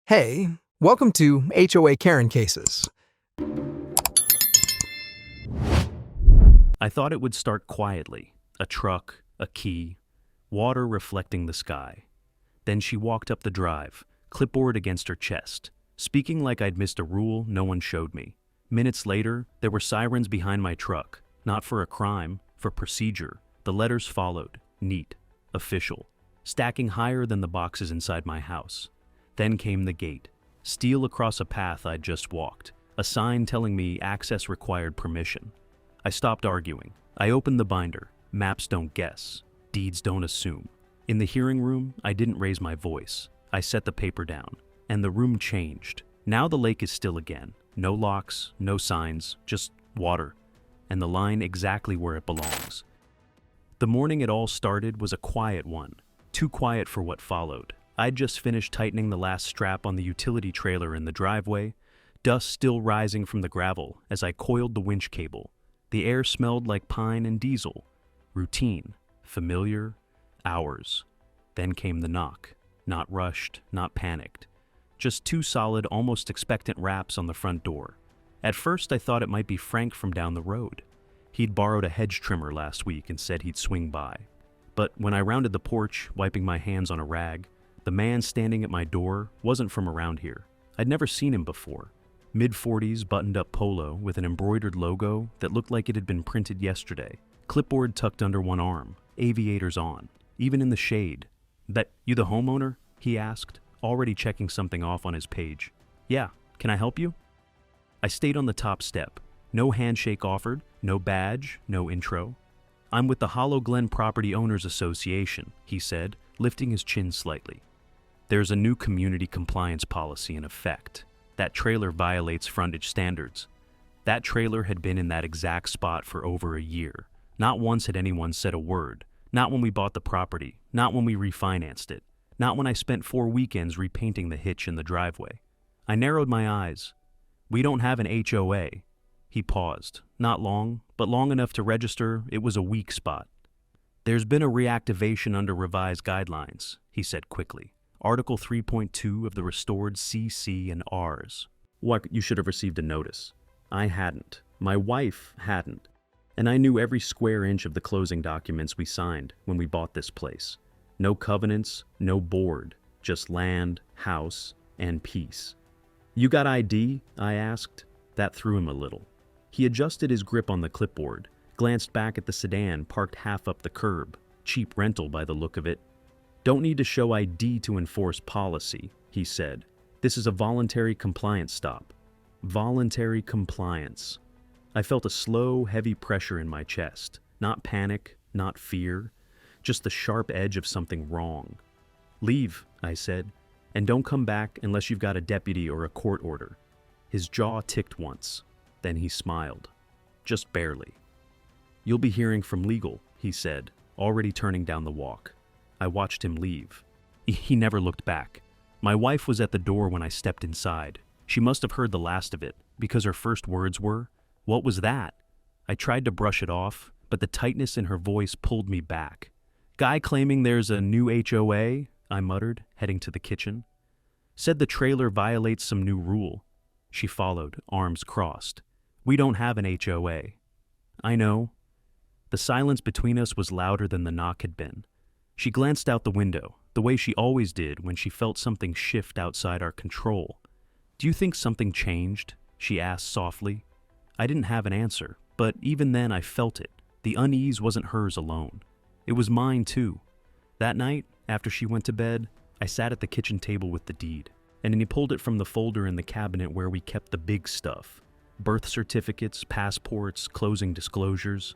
Hey, welcome to HOA Karen Cases. I thought it would start quietly. A truck, a key, water reflecting the sky. Then she walked up the drive, clipboard against her chest, speaking like I'd missed a rule no one showed me. Minutes later, there were sirens behind my truck, not for a crime, for procedure. The letters followed, neat, official, stacking higher than the boxes inside my house. Then came the gate, steel across a path I'd just walked, a sign telling me access required permission. I stopped arguing. I opened the binder. Maps don't guess. Deeds don't assume. In the hearing room, I didn't raise my voice. I set the paper down, and the room changed. Now the lake is still again. No locks, no signs, just water, and the line exactly where it belongs. The morning it all started was a quiet one, too quiet for what followed. I'd just finished tightening the last strap on the utility trailer in the driveway, dust still rising from the gravel as I coiled the winch cable. The air smelled like pine and diesel. Routine, familiar, hours. Then came the knock. Not rushed, not panicked. Just two solid, almost expectant raps on the front door. At first I thought it might be Frank from down the road. He'd borrowed a hedge trimmer last week and said he'd swing by. But when I rounded the porch, wiping my hands on a rag, the man standing at my door wasn't from around here. I'd never seen him before. Mid-40s buttoned-up polo with an embroidered logo that looked like it had been printed yesterday. Clipboard tucked under one arm, aviators on, even in the shade. "That you the homeowner?" he asked, already checking something off on his page. "Yeah, can I help you?" I stayed on the top step. No handshake offered, no badge, no intro. "I'm with the Hollow Glen Property Owners Association," he said, lifting his chin slightly. "There's a new community compliance policy in effect. That trailer violates frontage standards." That trailer had been in that exact spot for over a year. Not once had anyone said a word. Not when we bought the property. Not when we refinanced it. Not when I spent 4 weekends repainting the hitch in the driveway. I narrowed my eyes. "We don't have an HOA. He paused. Not long, but long enough to register it was a weak spot. "There's been a reactivation under revised guidelines," he said quickly. Article 3.2 of the restored CC and Rs. What, you should have received a notice. I hadn't. My wife hadn't. And I knew every square inch of the closing documents we signed when we bought this place. No covenants, no board, just land, house, and peace. "You got ID?" I asked. That threw him a little. He adjusted his grip on the clipboard, glanced back at the sedan parked half up the curb. Cheap rental by the look of it. "Don't need to show ID to enforce policy," he said. "This is a voluntary compliance stop." Voluntary compliance. I felt a slow, heavy pressure in my chest. Not panic, not fear, just the sharp edge of something wrong. "Leave," I said, "and don't come back unless you've got a deputy or a court order." His jaw ticked once. Then he smiled. Just barely. "You'll be hearing from legal," he said, already turning down the walk. I watched him leave. He never looked back. My wife was at the door when I stepped inside. She must have heard the last of it, because her first words were, "What was that?" I tried to brush it off, but the tightness in her voice pulled me back. "Guy claiming there's a new HOA," I muttered, heading to the kitchen. "Said the trailer violates some new rule." She followed, arms crossed. "We don't have an HOA." "I know." The silence between us was louder than the knock had been. She glanced out the window, the way she always did when she felt something shift outside our control. "Do you think something changed?" she asked softly. I didn't have an answer, but even then I felt it. The unease wasn't hers alone. It was mine too. That night, after she went to bed, I sat at the kitchen table with the deed, and he pulled it from the folder in the cabinet where we kept the big stuff. Birth certificates, passports, closing disclosures.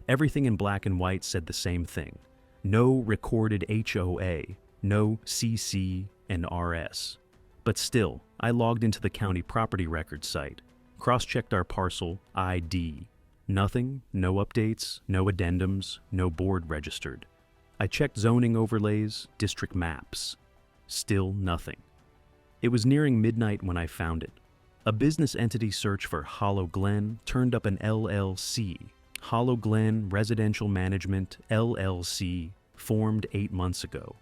Everything in black and white said the same thing. No recorded HOA, no CC and RS. But still, I logged into the county property records site, cross-checked our parcel ID. Nothing, no updates, no addendums, no board registered. I checked zoning overlays, district maps. Still nothing. It was nearing midnight when I found it. A business entity search for Hollow Glen turned up an LLC. Hollow Glen Residential Management, LLC, formed 8 months ago.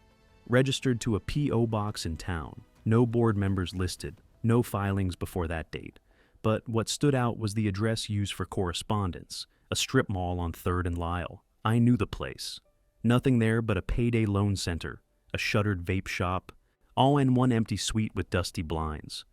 Registered to a P.O. box in town. No board members listed, no filings before that date. But what stood out was the address used for correspondence, a strip mall on 3rd and Lyle. I knew the place. Nothing there but a payday loan center, a shuttered vape shop, all in one empty suite with dusty blinds.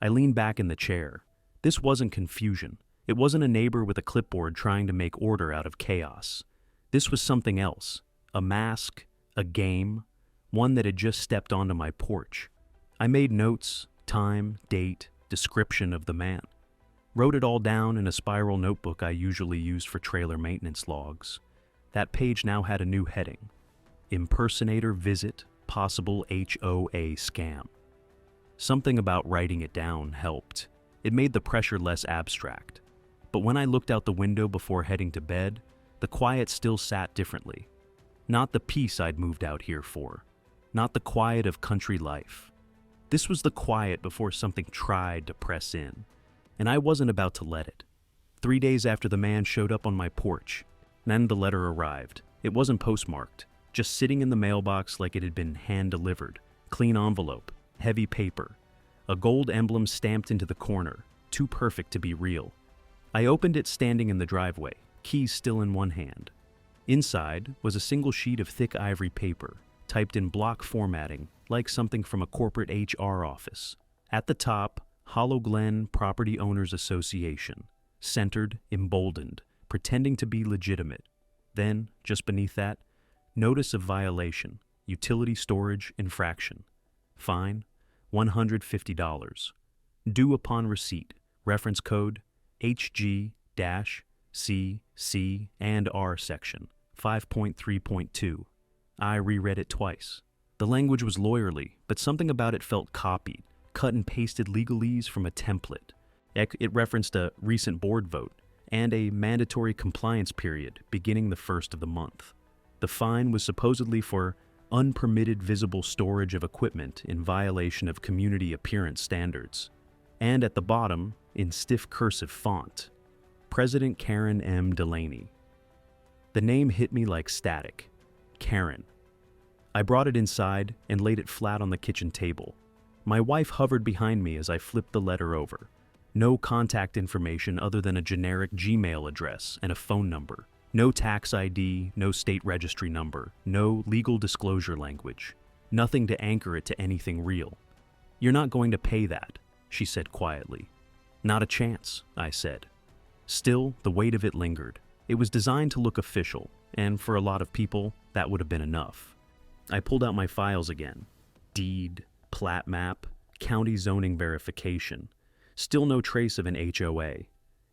I leaned back in the chair. This wasn't confusion. It wasn't a neighbor with a clipboard trying to make order out of chaos. This was something else. A mask, a game, one that had just stepped onto my porch. I made notes, time, date, description of the man. Wrote it all down in a spiral notebook I usually used for trailer maintenance logs. That page now had a new heading: Impersonator Visit, Possible HOA Scam. Something about writing it down helped. It made the pressure less abstract. But when I looked out the window before heading to bed, the quiet still sat differently. Not the peace I'd moved out here for. Not the quiet of country life. This was the quiet before something tried to press in, and I wasn't about to let it. 3 days after the man showed up on my porch, then the letter arrived. It wasn't postmarked, just sitting in the mailbox like it had been hand-delivered. Clean envelope, heavy paper, a gold emblem stamped into the corner, too perfect to be real. I opened it standing in the driveway, keys still in one hand. Inside was a single sheet of thick ivory paper, typed in block formatting, like something from a corporate HR office. At the top, Hollow Glen Property Owners Association, centered, emboldened, pretending to be legitimate. Then, just beneath that, notice of violation, utility storage infraction. Fine, $150. Due upon receipt, reference code HG-CC and R section, 5.3.2. I reread it twice. The language was lawyerly, but something about it felt copied, cut and pasted legalese from a template. It referenced a recent board vote and a mandatory compliance period beginning the 1st of the month. The fine was supposedly for unpermitted visible storage of equipment in violation of community appearance standards. And at the bottom, in stiff cursive font, President Karen M. Delaney. The name hit me like static. Karen. I brought it inside and laid it flat on the kitchen table. My wife hovered behind me as I flipped the letter over. No contact information other than a generic Gmail address and a phone number. No tax ID, no state registry number, no legal disclosure language. Nothing to anchor it to anything real. "You're not going to pay that," she said quietly. "Not a chance," I said. Still, the weight of it lingered. It was designed to look official, and for a lot of people, that would have been enough. I pulled out my files again. Deed, plat map, county zoning verification. Still no trace of an HOA.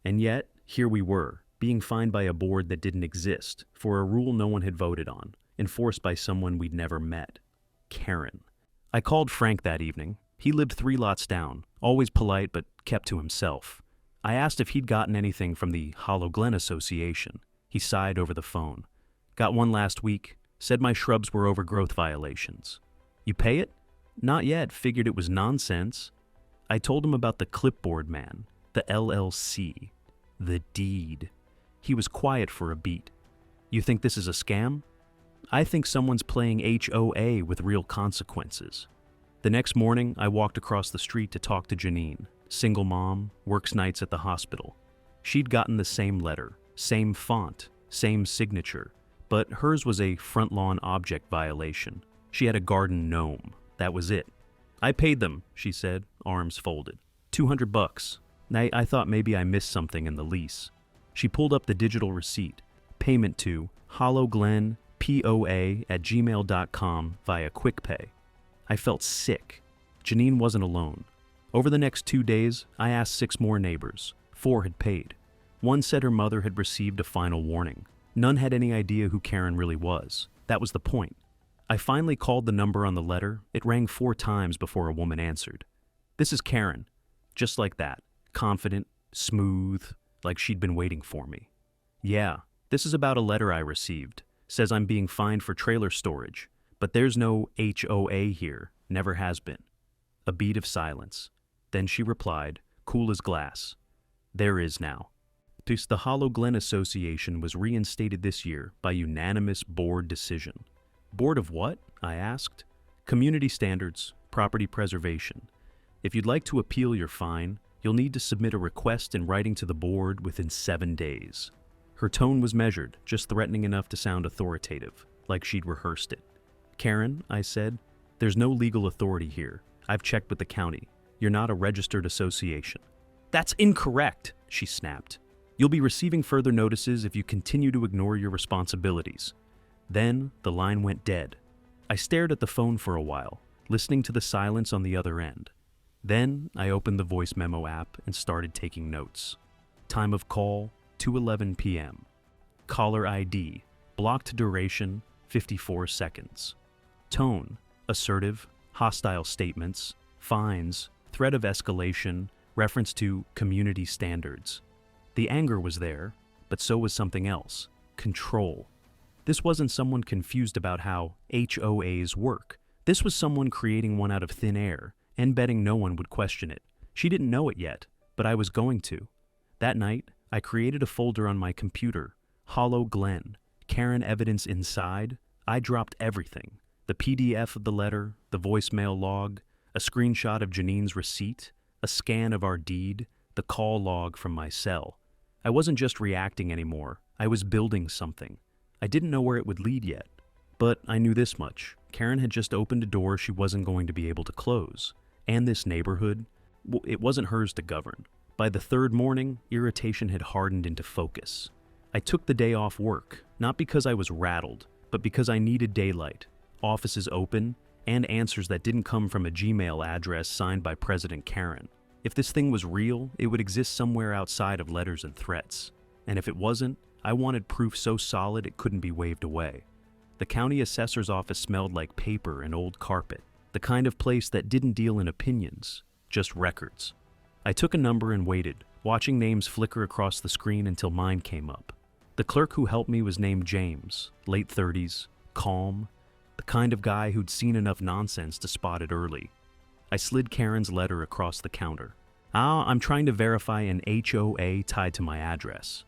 And yet, here we were, being fined by a board that didn't exist, for a rule no one had voted on, enforced by someone we'd never met. Karen. I called Frank that evening. He lived 3 lots down, always polite but kept to himself. I asked if he'd gotten anything from the Hollow Glen Association. He sighed over the phone. "Got one last week. Said my shrubs were overgrowth violations." "You pay it?" "Not yet. Figured it was nonsense." I told him about the clipboard man, the LLC, the deed. He was quiet for a beat. "You think this is a scam?" "I think someone's playing HOA with real consequences." The next morning, I walked across the street to talk to Janine, single mom, works nights at the hospital. She'd gotten the same letter, same font, same signature, but hers was a front lawn object violation. She had a garden gnome. That was it. "I paid them," she said, arms folded. $200. I thought maybe I missed something in the lease. She pulled up the digital receipt. Payment to hollowglenpoa@gmail.com via QuickPay. I felt sick. Janine wasn't alone. Over the next 2 days, I asked 6 more neighbors. 4 had paid. One said her mother had received a final warning. None had any idea who Karen really was. That was the point. I finally called the number on the letter. It rang 4 times before a woman answered. "This is Karen." Just like that. Confident, smooth, like she'd been waiting for me. "Yeah, this is about a letter I received. Says I'm being fined for trailer storage, but there's no HOA here. Never has been." A beat of silence. Then she replied, cool as glass. "There is now." The Hollow Glen Association was reinstated this year by unanimous board decision. "Board of what?" I asked. "Community standards, property preservation. If you'd like to appeal your fine, you'll need to submit a request in writing to the board within 7 days. Her tone was measured, just threatening enough to sound authoritative, like she'd rehearsed it. Karen, I said, there's no legal authority here. I've checked with the county. You're not a registered association. That's incorrect, she snapped. You'll be receiving further notices if you continue to ignore your responsibilities. Then the line went dead. I stared at the phone for a while, listening to the silence on the other end. Then I opened the voice memo app and started taking notes. Time of call, 2:11 p.m. Caller ID, blocked duration, 54 seconds. Tone, assertive, hostile statements, fines, threat of escalation, reference to community standards. The anger was there, but so was something else, control. This wasn't someone confused about how HOAs work. This was someone creating one out of thin air and betting no one would question it. She didn't know it yet, but I was going to. That night, I created a folder on my computer, Hollow Glen, Karen evidence inside. I dropped everything. The PDF of the letter, the voicemail log, a screenshot of Janine's receipt, a scan of our deed, the call log from my cell. I wasn't just reacting anymore. I was building something. I didn't know where it would lead yet, but I knew this much. Karen had just opened a door she wasn't going to be able to close. And this neighborhood, it wasn't hers to govern. By the third morning, irritation had hardened into focus. I took the day off work, not because I was rattled, but because I needed daylight, offices open, and answers that didn't come from a Gmail address signed by President Karen. If this thing was real, it would exist somewhere outside of letters and threats. And if it wasn't, I wanted proof so solid it couldn't be waved away. The county assessor's office smelled like paper and old carpet, the kind of place that didn't deal in opinions, just records. I took a number and waited, watching names flicker across the screen until mine came up. The clerk who helped me was named James, late 30s, calm, the kind of guy who'd seen enough nonsense to spot it early. I slid Karen's letter across the counter. I'm trying to verify an HOA tied to my address.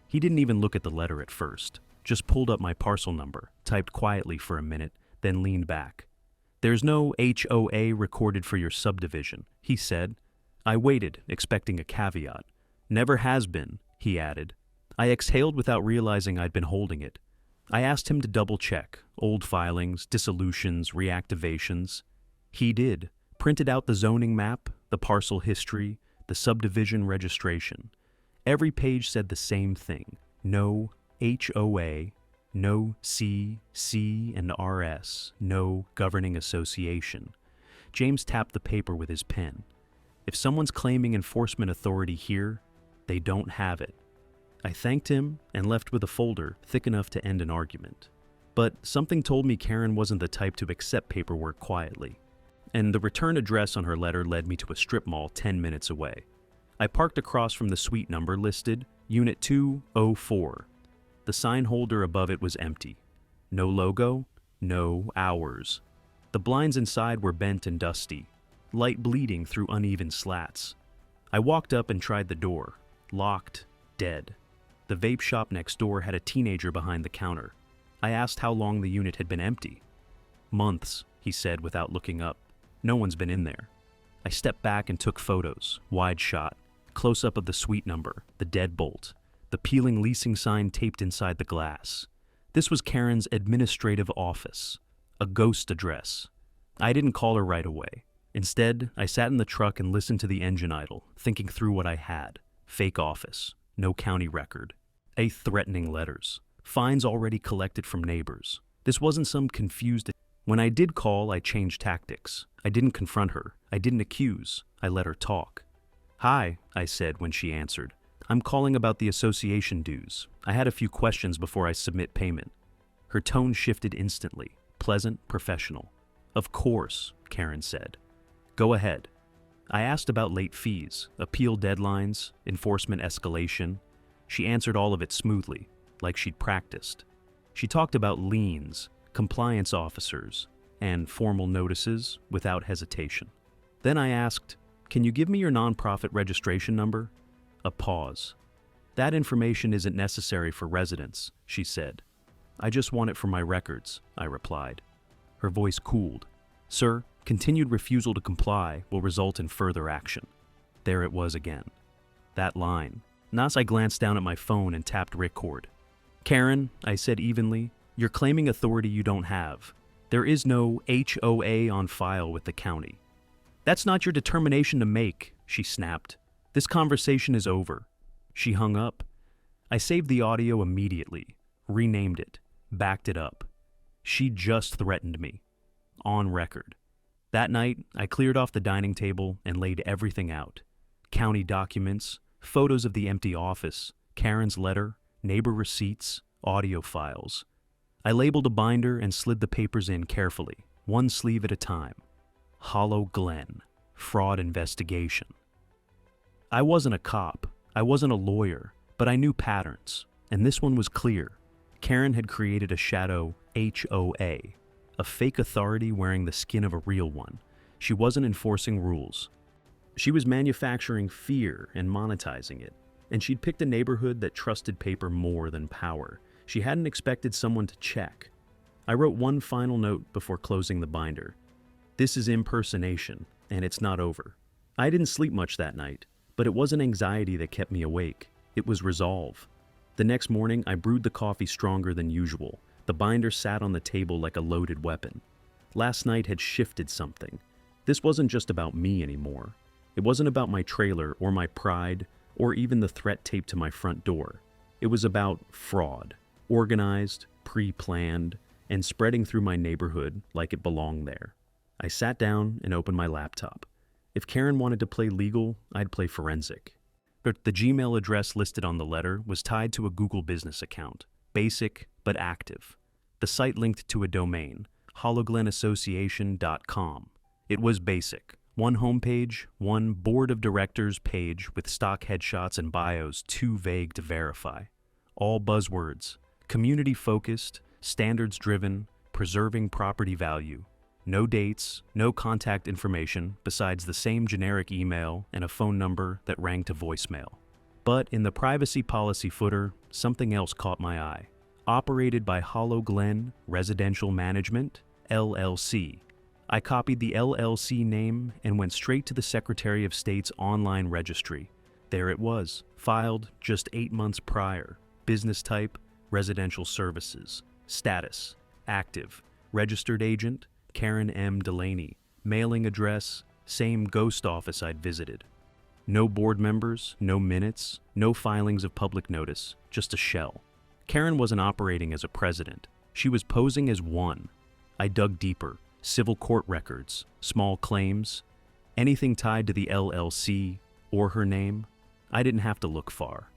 He didn't even look at the letter at first, just pulled up my parcel number, typed quietly for a minute, then leaned back. There's no HOA recorded for your subdivision, he said. I waited, expecting a caveat. Never has been, he added. I exhaled without realizing I'd been holding it. I asked him to double-check, old filings, dissolutions, reactivations. He did, printed out the zoning map, the parcel history, the subdivision registration. Every page said the same thing. No HOA, no CC and RS, no governing association. James tapped the paper with his pen. If someone's claiming enforcement authority here, they don't have it. I thanked him and left with a folder thick enough to end an argument. But something told me Karen wasn't the type to accept paperwork quietly. And the return address on her letter led me to a strip mall 10 minutes away. I parked across from the suite number listed, Unit 204. The sign holder above it was empty. No logo, no hours. The blinds inside were bent and dusty, light bleeding through uneven slats. I walked up and tried the door. Locked, dead. The vape shop next door had a teenager behind the counter. I asked how long the unit had been empty. Months, he said without looking up. No one's been in there. I stepped back and took photos, wide shot, close-up of the suite number, the deadbolt, the peeling leasing sign taped inside the glass. This was Karen's administrative office, a ghost address. I didn't call her right away. Instead, I sat in the truck and listened to the engine idle, thinking through what I had. Fake office, no county record, threatening letters, fines already collected from neighbors. This wasn't some confused... When I did call, I changed tactics. I didn't confront her. I didn't accuse. I let her talk. Hi, I said when she answered. I'm calling about the association dues. I had a few questions before I submit payment. Her tone shifted instantly, pleasant, professional. Of course, Karen said. Go ahead. I asked about late fees, appeal deadlines, enforcement escalation. She answered all of it smoothly, like she'd practiced. She talked about liens, compliance officers, and formal notices without hesitation. Then I asked, can you give me your nonprofit registration number? A pause. That information isn't necessary for residents, she said. I just want it for my records, I replied. Her voice cooled. Sir, Continued refusal to comply will result in further action. There it was again. That line. Nas, I glanced down at my phone and tapped record. Karen, I said evenly, you're claiming authority you don't have. There is no HOA on file with the county. That's not your determination to make, she snapped. This conversation is over. She hung up. I saved the audio immediately, renamed it, backed it up. She just threatened me. On record. That night, I cleared off the dining table and laid everything out. County documents, photos of the empty office, Karen's letter, neighbor receipts, audio files. I labeled a binder and slid the papers in carefully, one sleeve at a time. Hollow Glen, fraud investigation. I wasn't a cop, I wasn't a lawyer, but I knew patterns, and this one was clear. Karen had created a shadow HOA, a fake authority wearing the skin of a real one. She wasn't enforcing rules. She was manufacturing fear and monetizing it, and she'd picked a neighborhood that trusted paper more than power. She hadn't expected someone to check. I wrote one final note before closing the binder. This is impersonation, and it's not over. I didn't sleep much that night, but it wasn't anxiety that kept me awake. It was resolve. The next morning, I brewed the coffee stronger than usual. The binder sat on the table like a loaded weapon. Last night had shifted something. This wasn't just about me anymore. It wasn't about my trailer or my pride or even the threat taped to my front door. It was about fraud, organized, pre-planned, and spreading through my neighborhood like it belonged there. I sat down and opened my laptop. If Karen wanted to play legal, I'd play forensic. But the Gmail address listed on the letter was tied to a Google business account, basic but active. The site linked to a domain, hoauglenassociation.com. It was basic. One homepage, one board of directors page with stock headshots and bios too vague to verify. All buzzwords, community-focused, standards-driven, preserving property value. No dates, no contact information besides the same generic email and a phone number that rang to voicemail. But in the privacy policy footer, something else caught my eye. Operated by Hollow Glen Residential Management, LLC. I copied the LLC name and went straight to the Secretary of State's online registry. There it was, filed just 8 months prior. Business type, residential services. Status, active. Registered agent, Karen M. Delaney. Mailing address, same ghost office I'd visited. No board members, no minutes, no filings of public notice, just a shell. Karen wasn't operating as a president. She was posing as one. I dug deeper. Civil court records, small claims, anything tied to the LLC or her name. I didn't have to look far.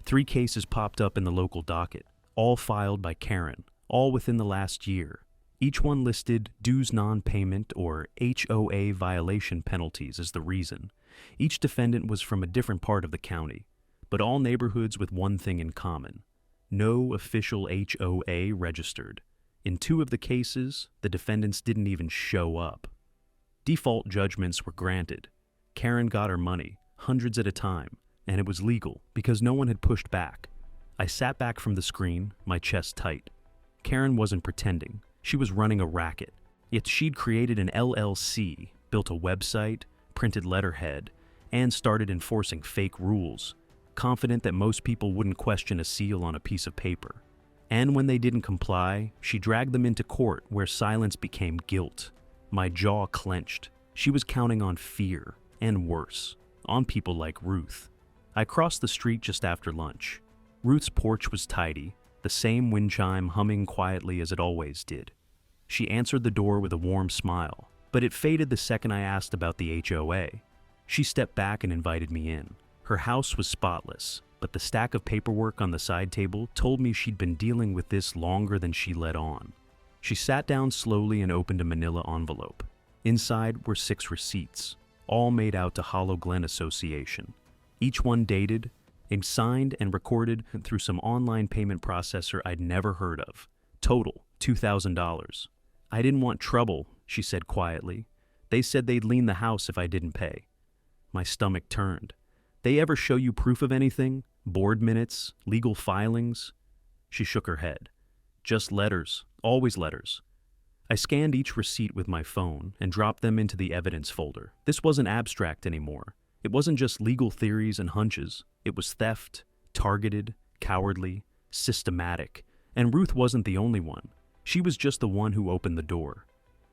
3 cases popped up in the local docket, all filed by Karen, all within the last year. Each one listed dues non-payment or HOA violation penalties as the reason. Each defendant was from a different part of the county, but all neighborhoods with one thing in common. No official HOA registered. In 2 of the cases, the defendants didn't even show up. Default judgments were granted. Karen got her money, hundreds at a time, and it was legal because no one had pushed back. I sat back from the screen, my chest tight. Karen wasn't pretending. She was running a racket. Yet she'd created an LLC, built a website, printed letterhead, and started enforcing fake rules, confident that most people wouldn't question a seal on a piece of paper. And when they didn't comply, she dragged them into court where silence became guilt. My jaw clenched. She was counting on fear, and worse, on people like Ruth. I crossed the street just after lunch. Ruth's porch was tidy, the same wind chime humming quietly as it always did. She answered the door with a warm smile, but it faded the second I asked about the HOA. She stepped back and invited me in. Her house was spotless, but the stack of paperwork on the side table told me she'd been dealing with this longer than she let on. She sat down slowly and opened a manila envelope. Inside were 6 receipts, all made out to Hollow Glen Association. Each one dated, and signed and recorded through some online payment processor I'd never heard of. Total, $2,000. I didn't want trouble, she said quietly. They said they'd lien the house if I didn't pay. My stomach turned. They ever show you proof of anything? Board minutes? Legal filings? She shook her head. Just letters. Always letters. I scanned each receipt with my phone and dropped them into the evidence folder. This wasn't abstract anymore. It wasn't just legal theories and hunches. It was theft, targeted, cowardly, systematic. And Ruth wasn't the only one. She was just the one who opened the door.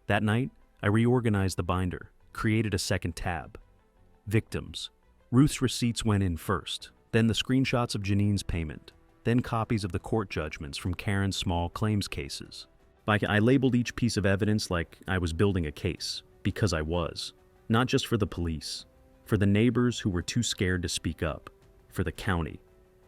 That night, I reorganized the binder, created a second tab. Victims. Ruth's receipts went in first, then the screenshots of Janine's payment, then copies of the court judgments from Karen's small claims cases. I labeled each piece of evidence like I was building a case, because I was. Not just for the police, for the neighbors who were too scared to speak up, for the county.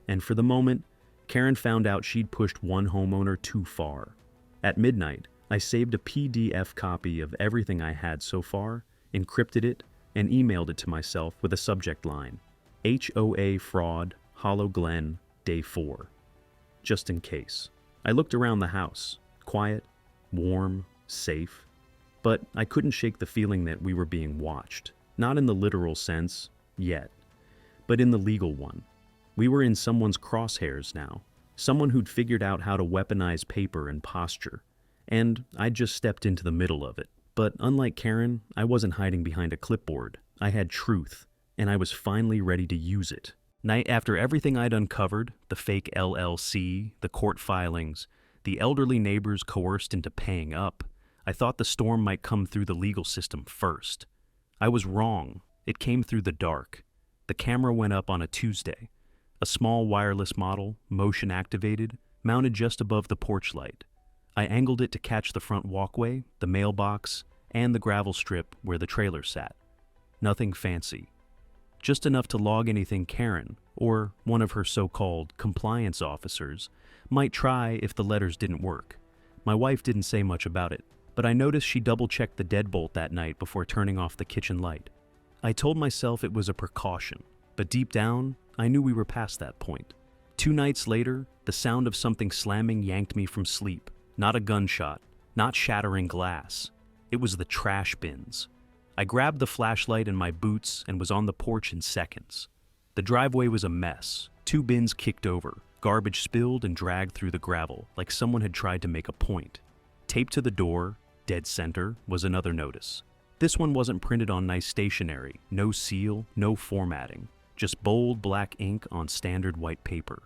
And for the moment, Karen found out she'd pushed one homeowner too far. At midnight, I saved a PDF copy of everything I had so far, encrypted it, and emailed it to myself with a subject line, HOA fraud, Hollow Glen, day 4. Just in case. I looked around the house, quiet, warm, safe, but I couldn't shake the feeling that we were being watched. Not in the literal sense, yet, but in the legal one. We were in someone's crosshairs now, someone who'd figured out how to weaponize paper and posture, and I'd just stepped into the middle of it. But unlike Karen, I wasn't hiding behind a clipboard. I had truth, and I was finally ready to use it. Night after everything I'd uncovered, the fake LLC, the court filings, the elderly neighbors coerced into paying up, I thought the storm might come through the legal system first. I was wrong. It came through the dark. The camera went up on a Tuesday. A small wireless model, motion activated, mounted just above the porch light. I angled it to catch the front walkway, the mailbox, and the gravel strip where the trailer sat. Nothing fancy. Just enough to log anything Karen, or one of her so-called compliance officers, might try if the letters didn't work. My wife didn't say much about it, but I noticed she double-checked the deadbolt that night before turning off the kitchen light. I told myself it was a precaution, but deep down, I knew we were past that point. 2 nights later, the sound of something slamming yanked me from sleep. Not a gunshot, not shattering glass. It was the trash bins. I grabbed the flashlight and my boots and was on the porch in seconds. The driveway was a mess. 2 bins kicked over, garbage spilled and dragged through the gravel like someone had tried to make a point. Taped to the door, dead center, was another notice. This one wasn't printed on nice stationery, no seal, no formatting, just bold black ink on standard white paper.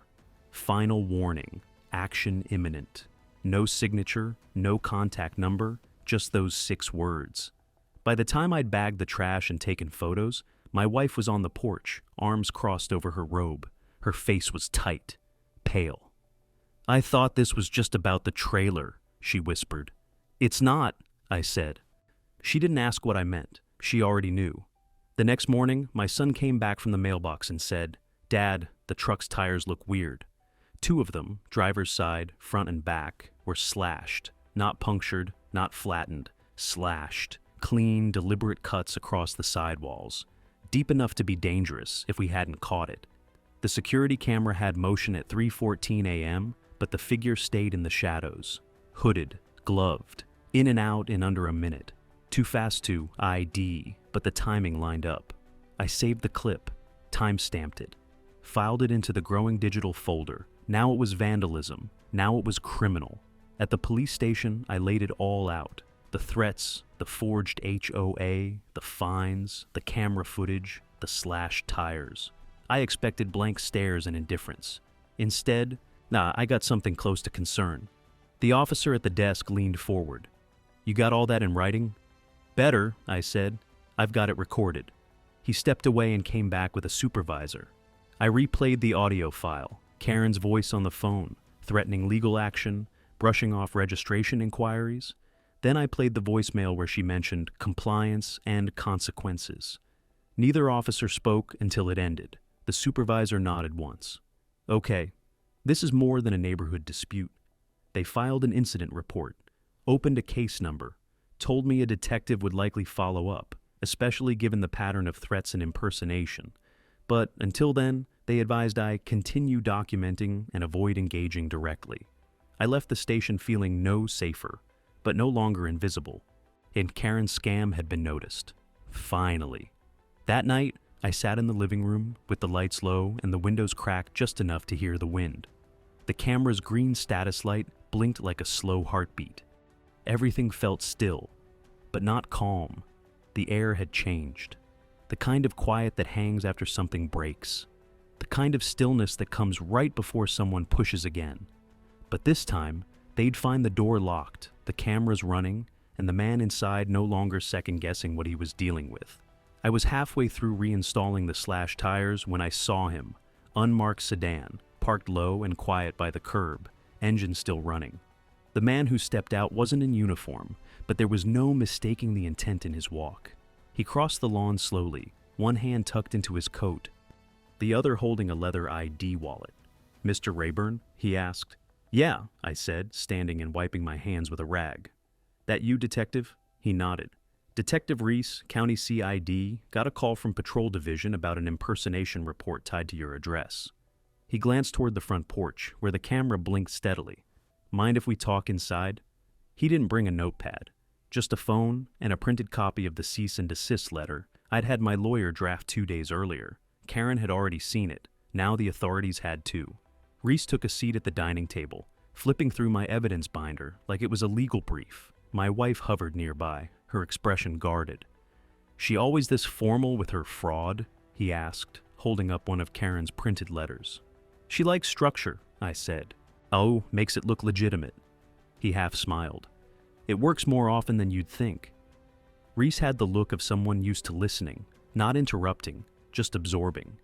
Final warning, action imminent. No signature, no contact number, just those 6 words. By the time I'd bagged the trash and taken photos, my wife was on the porch, arms crossed over her robe. Her face was tight, pale. "I thought this was just about the trailer," she whispered. "It's not," I said. She didn't ask what I meant. She already knew. The next morning, my son came back from the mailbox and said, "Dad, the truck's tires look weird." 2 of them, driver's side, front and back, were slashed. Not punctured, not flattened. Slashed. Clean, deliberate cuts across the sidewalls. Deep enough to be dangerous if we hadn't caught it. The security camera had motion at 3:14 a.m., but the figure stayed in the shadows. Hooded, gloved, in and out in under a minute. Too fast to ID, but the timing lined up. I saved the clip, time-stamped it, filed it into the growing digital folder. Now it was vandalism. Now it was criminal. At the police station, I laid it all out. The threats, the forged HOA, the fines, the camera footage, the slashed tires. I expected blank stares and indifference. Instead, I got something close to concern. The officer at the desk leaned forward. "You got all that in writing?" "Better," I said. "I've got it recorded." He stepped away and came back with a supervisor. I replayed the audio file, Karen's voice on the phone, threatening legal action, brushing off registration inquiries. Then I played the voicemail where she mentioned compliance and consequences. Neither officer spoke until it ended. The supervisor nodded once. "Okay, this is more than a neighborhood dispute." They filed an incident report, opened a case number, told me a detective would likely follow up, especially given the pattern of threats and impersonation. But until then, they advised I continue documenting and avoid engaging directly. I left the station feeling no safer, but no longer invisible. And Karen's scam had been noticed. Finally. That night, I sat in the living room with the lights low and the windows cracked just enough to hear the wind. The camera's green status light blinked like a slow heartbeat. Everything felt still, but not calm. The air had changed. The kind of quiet that hangs after something breaks. The kind of stillness that comes right before someone pushes again. But this time, they'd find the door locked, the cameras running, and the man inside no longer second-guessing what he was dealing with. I was halfway through reinstalling the slashed tires when I saw him, unmarked sedan, parked low and quiet by the curb, engine still running. The man who stepped out wasn't in uniform, but there was no mistaking the intent in his walk. He crossed the lawn slowly, one hand tucked into his coat, the other holding a leather ID wallet. "Mr. Rayburn?" he asked. "Yeah," I said, standing and wiping my hands with a rag. "That you, detective?" He nodded. "Detective Reese, County CID, got a call from Patrol Division about an impersonation report tied to your address." He glanced toward the front porch, where the camera blinked steadily. "Mind if we talk inside?" He didn't bring a notepad, just a phone and a printed copy of the cease and desist letter I'd had my lawyer draft 2 days earlier. Karen had already seen it. Now the authorities had too. Reese took a seat at the dining table, flipping through my evidence binder like it was a legal brief. My wife hovered nearby, her expression guarded. "She always this formal with her fraud?" he asked, holding up one of Karen's printed letters. "She likes structure," I said. "Oh, makes it look legitimate." He half smiled. "It works more often than you'd think." Reese had the look of someone used to listening, not interrupting, just absorbing.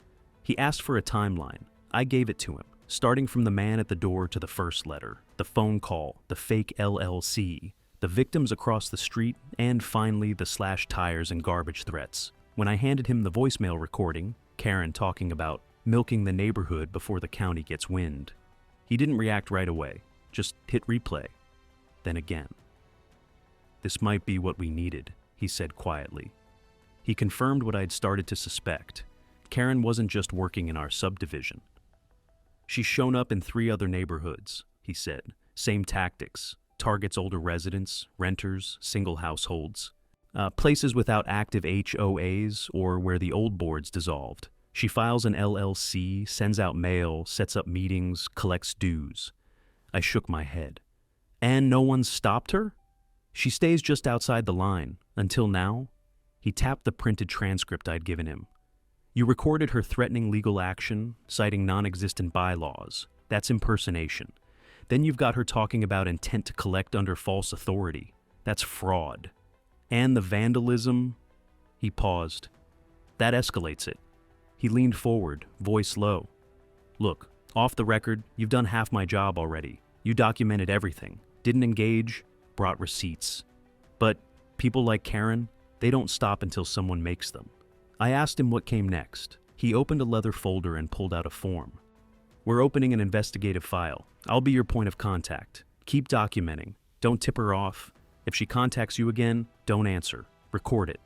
He asked for a timeline. I gave it to him, starting from the man at the door to the first letter, the phone call, the fake LLC, the victims across the street, and finally the slashed tires and garbage threats. When I handed him the voicemail recording, Karen talking about milking the neighborhood before the county gets wind, he didn't react right away, just hit replay. Then again. "This might be what we needed," he said quietly. He confirmed what I'd started to suspect. Karen wasn't just working in our subdivision. "She's shown up in 3 other neighborhoods," he said. "Same tactics. Targets older residents, renters, single households. Places without active HOAs or where the old board's dissolved. She files an LLC, sends out mail, sets up meetings, collects dues." I shook my head. "And no one's stopped her?" "She stays just outside the line, until now." He tapped the printed transcript I'd given him. "You recorded her threatening legal action, citing non-existent bylaws. That's impersonation. Then you've got her talking about intent to collect under false authority. That's fraud. And the vandalism..." He paused. "That escalates it." He leaned forward, voice low. "Look, off the record, you've done half my job already. You documented everything, didn't engage, brought receipts. But people like Karen, they don't stop until someone makes them." I asked him what came next. He opened a leather folder and pulled out a form. "We're opening an investigative file. I'll be your point of contact. Keep documenting. Don't tip her off. If she contacts you again, don't answer. Record it.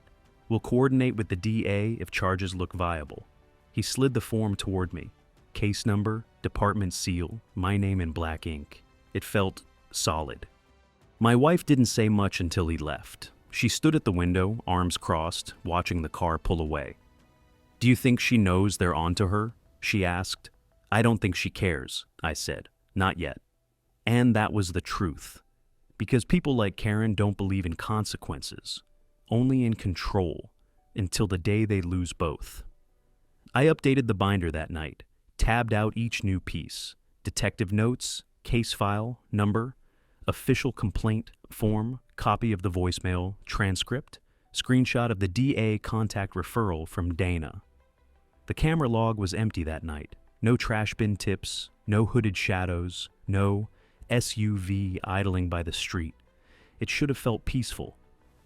We'll coordinate with the DA if charges look viable." He slid the form toward me. Case number, department seal, my name in black ink. It felt solid. My wife didn't say much until he left. She stood at the window, arms crossed, watching the car pull away. "Do you think she knows they're onto her?" she asked. "I don't think she cares," I said. "Not yet." And that was the truth. Because people like Karen don't believe in consequences, only in control, until the day they lose both. I updated the binder that night, tabbed out each new piece: detective notes, case file, number, official complaint form, copy of the voicemail, transcript, screenshot of the DA contact referral from Dana. The camera log was empty that night. No trash bin tips, no hooded shadows, no SUV idling by the street. It should have felt peaceful,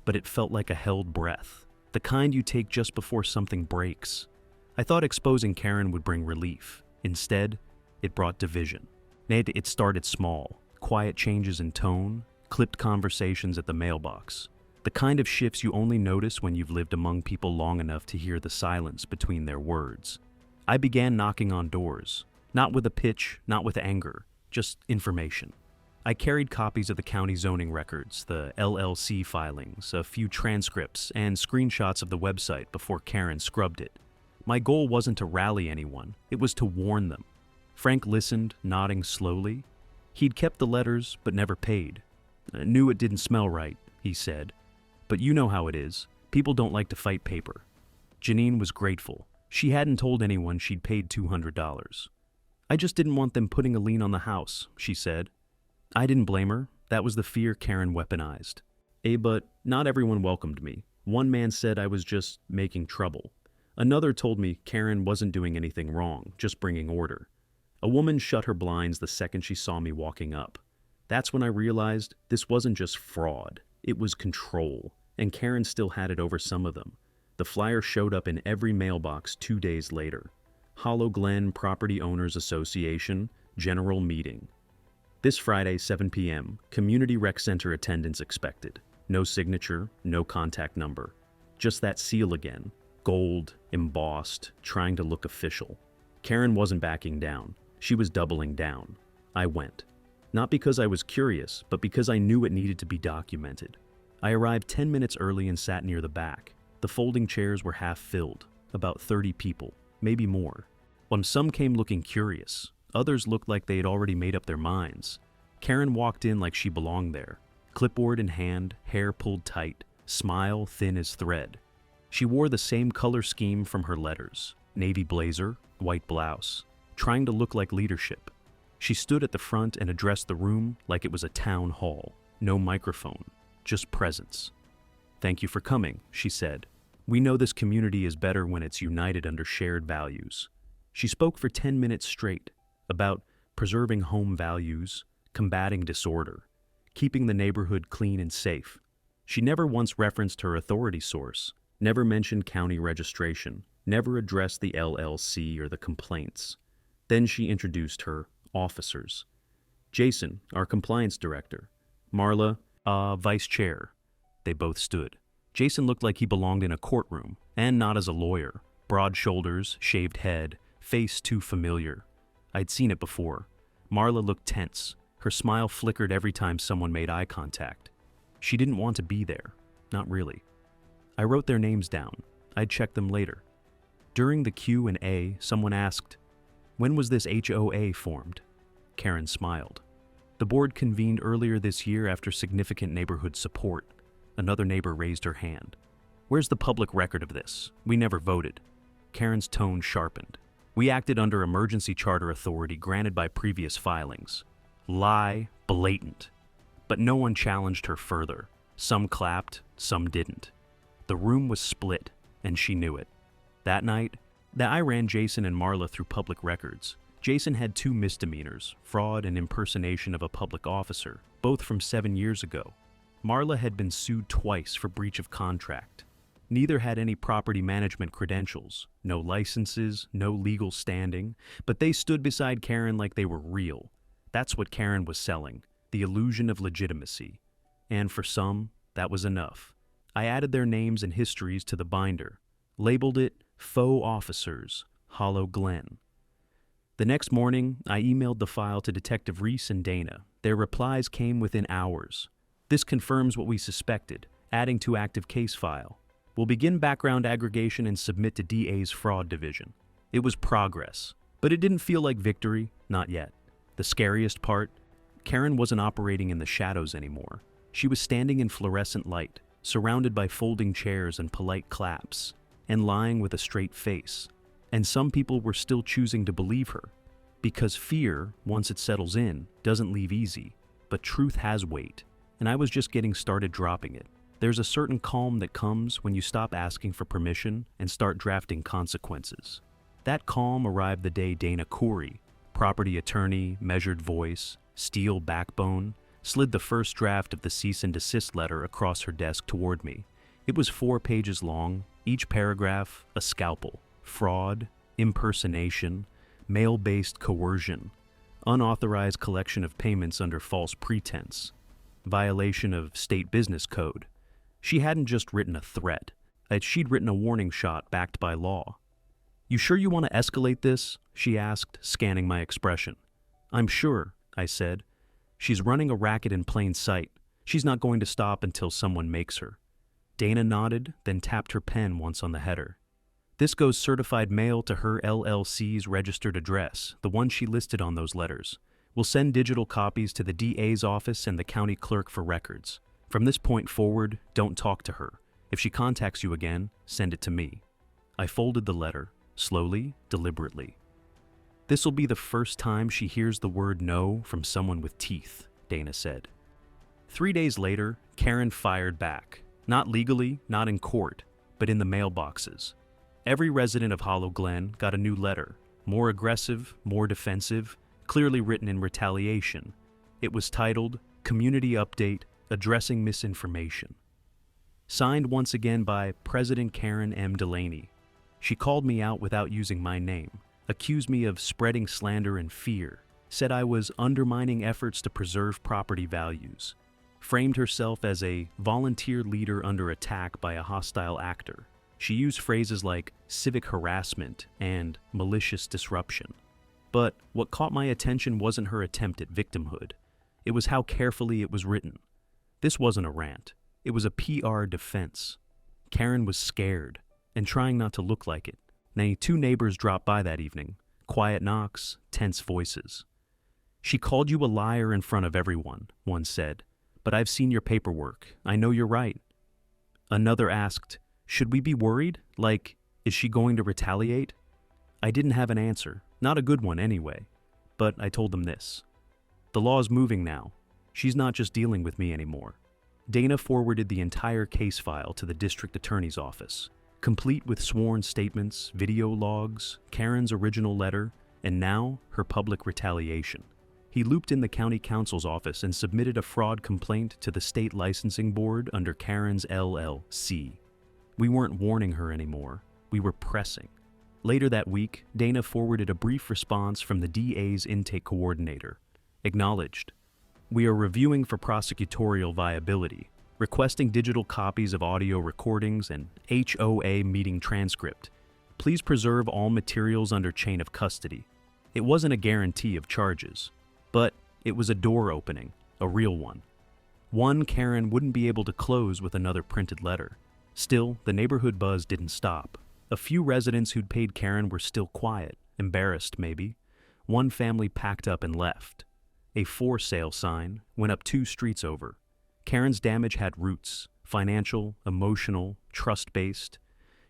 but it felt like a held breath, the kind you take just before something breaks. I thought exposing Karen would bring relief. Instead, it brought division. It started small, quiet changes in tone, clipped conversations at the mailbox. The kind of shifts you only notice when you've lived among people long enough to hear the silence between their words. I began knocking on doors, not with a pitch, not with anger, just information. I carried copies of the county zoning records, the LLC filings, a few transcripts, and screenshots of the website before Karen scrubbed it. My goal wasn't to rally anyone, it was to warn them. Frank listened, nodding slowly. He'd kept the letters, but never paid. "I knew it didn't smell right," he said. "But you know how it is. People don't like to fight paper." Janine was grateful. She hadn't told anyone she'd paid $200. "I just didn't want them putting a lien on the house," she said. I didn't blame her. That was the fear Karen weaponized. But not everyone welcomed me. One man said I was just making trouble. Another told me Karen wasn't doing anything wrong, just bringing order. A woman shut her blinds the second she saw me walking up. That's when I realized this wasn't just fraud. It was control, and Karen still had it over some of them. The flyer showed up in every mailbox 2 days later. Hollow Glen Property Owners Association, General Meeting. This Friday, 7 p.m., Community Rec Center attendance expected. No signature, no contact number. Just that seal again. Gold, embossed, trying to look official. Karen wasn't backing down. She was doubling down. I went. Not because I was curious, but because I knew it needed to be documented. I arrived 10 minutes early and sat near the back. The folding chairs were half filled, about 30 people, maybe more. Some came looking curious. Others looked like they had already made up their minds. Karen walked in like she belonged there. Clipboard in hand, hair pulled tight, smile thin as thread. She wore the same color scheme from her letters, navy blazer, white blouse, trying to look like leadership. She stood at the front and addressed the room like it was a town hall. No microphone, just presence. "Thank you for coming," she said. "We know this community is better when it's united under shared values." She spoke for 10 minutes straight about preserving home values, combating disorder, keeping the neighborhood clean and safe. She never once referenced her authority source, never mentioned county registration, never addressed the LLC or the complaints. Then she introduced her officers. Jason, our compliance director. Marla, vice chair. They both stood. Jason looked like he belonged in a courtroom, and not as a lawyer. Broad shoulders, shaved head, face too familiar. I'd seen it before. Marla looked tense. Her smile flickered every time someone made eye contact. She didn't want to be there. Not really. I wrote their names down. I'd check them later. During the Q&A, someone asked, "When was this HOA formed?" Karen smiled. "The board convened earlier this year after significant neighborhood support." Another neighbor raised her hand. "Where's the public record of this? We never voted." Karen's tone sharpened. "We acted under emergency charter authority granted by previous filings." Lie, blatant. But no one challenged her further. Some clapped, some didn't. The room was split, and she knew it. That night, I ran Jason and Marla through public records. Jason had 2 misdemeanors, fraud and impersonation of a public officer, both from 7 years ago. Marla had been sued twice for breach of contract. Neither had any property management credentials, no licenses, no legal standing, but they stood beside Karen like they were real. That's what Karen was selling, the illusion of legitimacy. And for some, that was enough. I added their names and histories to the binder, labeled it Faux Officers, Hollow Glen. The next morning, I emailed the file to Detective Reese and Dana. Their replies came within hours. "This confirms what we suspected, adding to active case file. We'll begin background aggregation and submit to DA's fraud division." It was progress, but it didn't feel like victory, not yet. The scariest part, Karen wasn't operating in the shadows anymore. She was standing in fluorescent light, surrounded by folding chairs and polite claps, and lying with a straight face. And some people were still choosing to believe her. Because fear, once it settles in, doesn't leave easy. But truth has weight, and I was just getting started dropping it. There's a certain calm that comes when you stop asking for permission and start drafting consequences. That calm arrived the day Dana Corey, property attorney, measured voice, steel backbone, slid the first draft of the cease and desist letter across her desk toward me. It was 4 pages long, each paragraph a scalpel. Fraud, impersonation, mail-based coercion, unauthorized collection of payments under false pretense, violation of state business code. She hadn't just written a threat. She'd written a warning shot backed by law. "You sure you want to escalate this?" she asked, scanning my expression. "I'm sure," I said. "She's running a racket in plain sight. She's not going to stop until someone makes her." Dana nodded, then tapped her pen once on the header. "This goes certified mail to her LLC's registered address, the one she listed on those letters. We'll send digital copies to the DA's office and the county clerk for records. From this point forward, don't talk to her. If she contacts you again, send it to me." I folded the letter, slowly, deliberately. "This'll be the first time she hears the word no from someone with teeth," Dana said. 3 days later, Karen fired back. Not legally, not in court, but in the mailboxes. Every resident of Hollow Glen got a new letter, more aggressive, more defensive, clearly written in retaliation. It was titled, "Community Update, Addressing Misinformation." Signed once again by President Karen M. Delaney. She called me out without using my name, accused me of spreading slander and fear, said I was undermining efforts to preserve property values, framed herself as a volunteer leader under attack by a hostile actor. She used phrases like civic harassment and malicious disruption. But what caught my attention wasn't her attempt at victimhood. It was how carefully it was written. This wasn't a rant. It was a PR defense. Karen was scared and trying not to look like it. 2 neighbors dropped by that evening. Quiet knocks, tense voices. "She called you a liar in front of everyone," one said. "But I've seen your paperwork. I know you're right." Another asked, "Should we be worried? Like, is she going to retaliate?" I didn't have an answer. Not a good one anyway. But I told them this. "The law's moving now. She's not just dealing with me anymore." Dana forwarded the entire case file to the district attorney's office, complete with sworn statements, video logs, Karen's original letter, and now her public retaliation. He looped in the county counsel's office and submitted a fraud complaint to the state licensing board under Karen's LLC. We weren't warning her anymore. We were pressing. Later that week, Dana forwarded a brief response from the DA's intake coordinator. Acknowledged. "We are reviewing for prosecutorial viability, requesting digital copies of audio recordings and HOA meeting transcript. Please preserve all materials under chain of custody." It wasn't a guarantee of charges, but it was a door opening, a real one. One Karen wouldn't be able to close with another printed letter. Still, the neighborhood buzz didn't stop. A few residents who'd paid Karen were still quiet, embarrassed maybe. One family packed up and left. A for sale sign went up 2 streets over. Karen's damage had roots, financial, emotional, trust-based.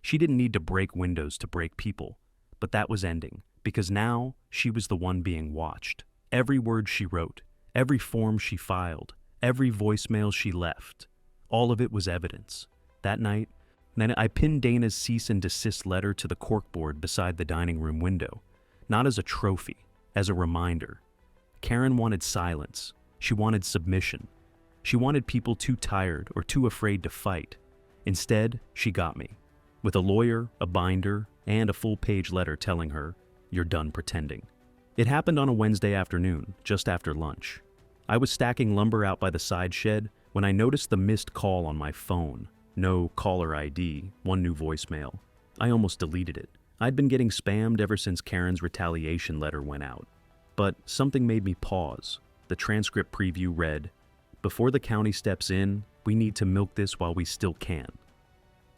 She didn't need to break windows to break people, but that was ending, because now she was the one being watched. Every word she wrote, every form she filed, every voicemail she left, all of it was evidence. That night, I pinned Dana's cease and desist letter to the corkboard beside the dining room window, not as a trophy, as a reminder. Karen wanted silence. She wanted submission. She wanted people too tired or too afraid to fight. Instead, she got me, with a lawyer, a binder, and a full-page letter telling her, "You're done pretending." It happened on a Wednesday afternoon, just after lunch. I was stacking lumber out by the side shed when I noticed the missed call on my phone. No caller ID, 1 new voicemail. I almost deleted it. I'd been getting spammed ever since Karen's retaliation letter went out. But something made me pause. The transcript preview read, "Before the county steps in, we need to milk this while we still can."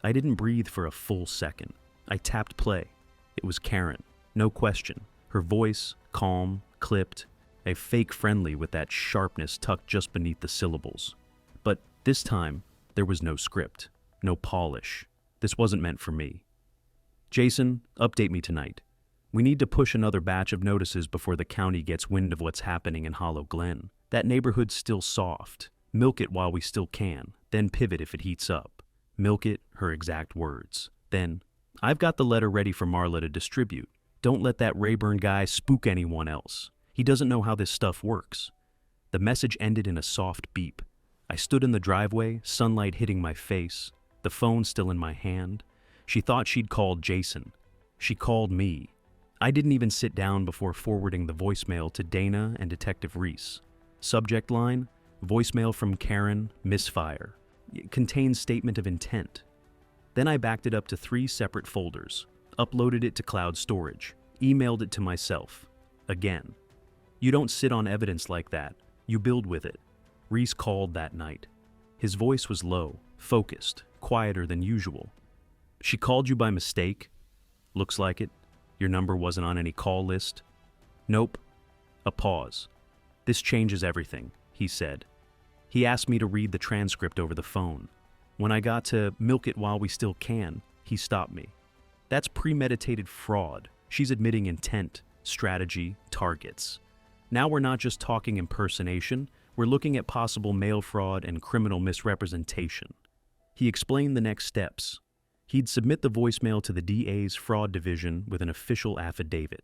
I didn't breathe for a full second. I tapped play. It was Karen, no question. Her voice, calm, clipped, a fake friendly with that sharpness tucked just beneath the syllables. But this time, there was no script, no polish. This wasn't meant for me. "Jason, update me tonight. We need to push another batch of notices before the county gets wind of what's happening in Hollow Glen. That neighborhood's still soft. Milk it while we still can, then pivot if it heats up." Milk it, her exact words. Then, "I've got the letter ready for Marla to distribute. Don't let that Rayburn guy spook anyone else. He doesn't know how this stuff works." The message ended in a soft beep. I stood in the driveway, sunlight hitting my face, the phone still in my hand. She thought she'd called Jason. She called me. I didn't even sit down before forwarding the voicemail to Dana and Detective Reese. Subject line, voicemail from Karen, misfire. It contains statement of intent. Then I backed it up to 3 separate folders, uploaded it to cloud storage, emailed it to myself. Again. You don't sit on evidence like that. You build with it. Reese called that night. His voice was low, focused, quieter than usual. "She called you by mistake?" "Looks like it. Your number wasn't on any call list?" "Nope." A pause. "This changes everything," he said. He asked me to read the transcript over the phone. When I got to "milk it while we still can," he stopped me. "That's premeditated fraud. She's admitting intent, strategy, targets. Now we're not just talking impersonation, we're looking at possible mail fraud and criminal misrepresentation." He explained the next steps. He'd submit the voicemail to the DA's fraud division with an official affidavit.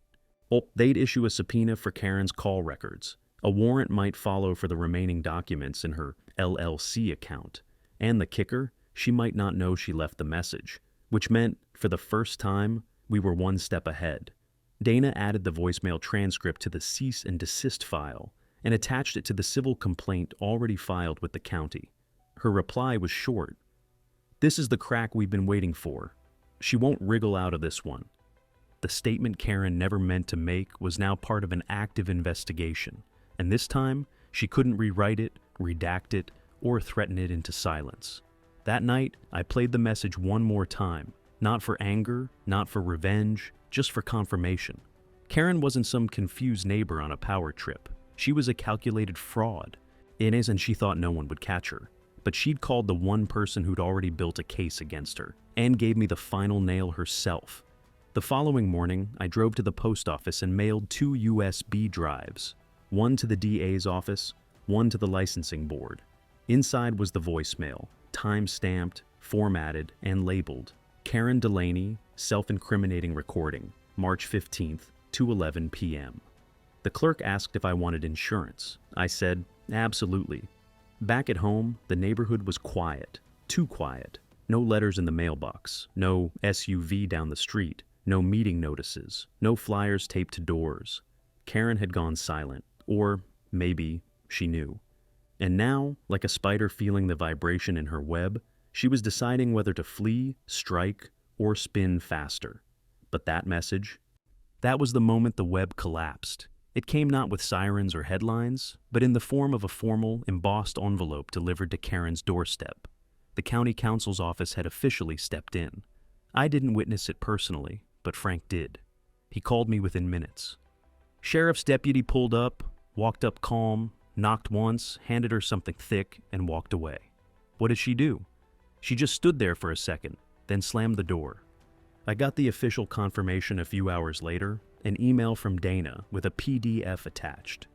They'd issue a subpoena for Karen's call records. A warrant might follow for the remaining documents in her LLC account. And the kicker, she might not know she left the message, which meant, for the first time, we were one step ahead. Dana added the voicemail transcript to the cease and desist file and attached it to the civil complaint already filed with the county. Her reply was short. "This is the crack we've been waiting for. She won't wriggle out of this one." The statement Karen never meant to make was now part of an active investigation, and this time, she couldn't rewrite it, redact it, or threaten it into silence. That night, I played the message one more time, not for anger, not for revenge, just for confirmation. Karen wasn't some confused neighbor on a power trip. She was a calculated fraud. And she thought no one would catch her. But she'd called the one person who'd already built a case against her, and gave me the final nail herself. The following morning, I drove to the post office and mailed 2 USB drives, one to the DA's office, one to the licensing board. Inside was the voicemail, time-stamped, formatted, and labeled. Karen Delaney, self-incriminating recording, March 15th, 2:11 p.m. The clerk asked if I wanted insurance. I said, absolutely. Back at home, the neighborhood was quiet, too quiet. No letters in the mailbox, no SUV down the street, no meeting notices, no flyers taped to doors. Karen had gone silent, or maybe she knew. And now, like a spider feeling the vibration in her web, she was deciding whether to flee, strike, or spin faster. But that message? That was the moment the web collapsed. It came not with sirens or headlines, but in the form of a formal, embossed envelope delivered to Karen's doorstep. The county counsel's office had officially stepped in. I didn't witness it personally, but Frank did. He called me within minutes. Sheriff's deputy pulled up, walked up calm, knocked once, handed her something thick, and walked away. What did she do? She just stood there for a second, then slammed the door. I got the official confirmation a few hours later, an email from Dana with a PDF attached.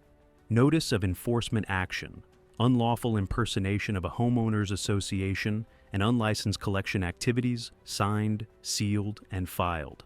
Notice of enforcement action, unlawful impersonation of a homeowners association, and unlicensed collection activities, signed, sealed, and filed.